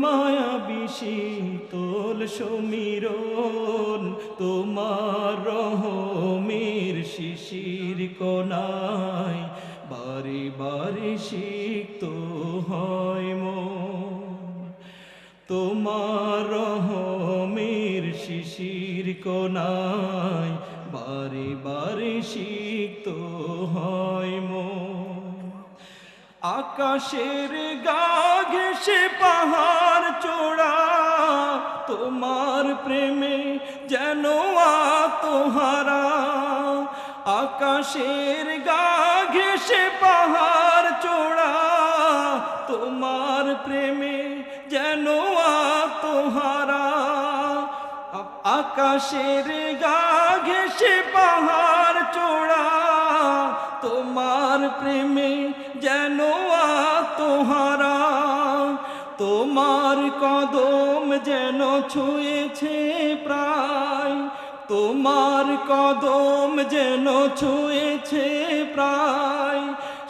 মায়াবী শীতল সমীরণ, তোমার রহমের শিশির কণায় বারে বারে সিক্ত হয় মন। তোমার রহমের শিশির কণায় বারে বারে সিক্ত হয় মন। আকাশের গা ঘেঁষে পাহাড় চূড়া, তোমার প্রেমে যেন আত্মহারা। আকাশের গা ঘেঁষে পাহাড় চূড়া, তোমার প্রেমে যেন আত্মহারা। আকাশের গা ঘেঁষে পাহাড় চূড়া, তোমার প্রেমে যেন আত্মহারা। তোমার কদম যেন ছুঁয়েছে প্রায়, তোমার কদম যেন ছুঁয়েছে প্রায়।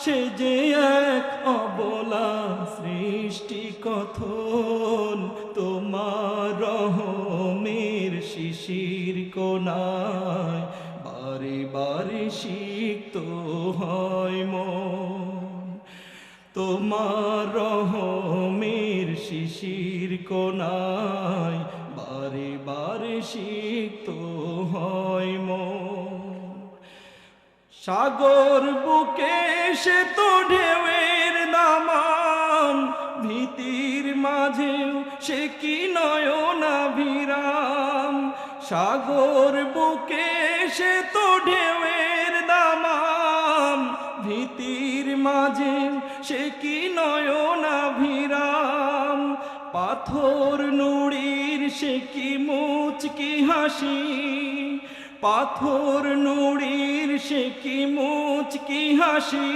সে যে এক অবলা সৃষ্টি কথন, তোমার রহমের শিশির কোণায় বারে বারে সিক্ত হয় মন। তোমার রহমের শিশির কোণায় বারে বারে সিক্ত হয় মন। সাগর বুকে সে তো ঢেউয়ের নামান, ভীতির মাঝেও সে কি নয়নাভিরাম। সাগর বুকে সে তো ঢেউয়ের নামান, ভীতির মাঝেও সে কি নয়নাভিরাম। পাথর নুড়ির সে কি মুচকি হাসি, পাথর নুড়ির সে কি মুচকি হাসি।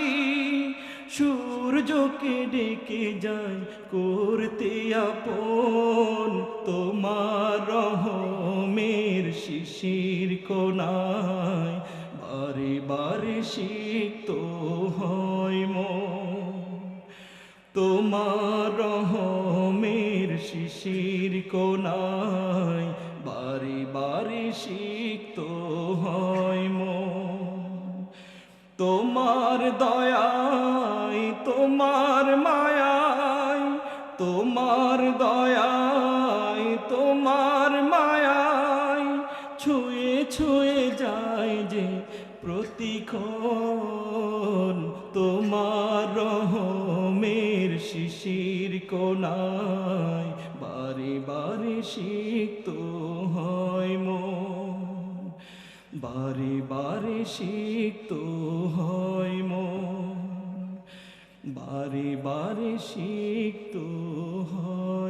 সূর্যকে ডেকে যায় করতে আপন, তোমার রহমের শিশির কোণায় বারে বারে সিক্ত হয় মন। তোমার রহমের শিশির কোণায় বারে বারে সিক্ত হয় মন। তোমার দয়ায়, তোমার মায়ায়, তোমার দয়ায়, তোমার মায়ায় ছুঁয়ে ছুঁয়ে যায় যে প্রতিক্ষণ, তোমার রহমের শিশির কোণায় বারে বারে সিক্ত হয় মন। বারে বারে সিক্ত হয় মন, বারে বারে সিক্ত হয়।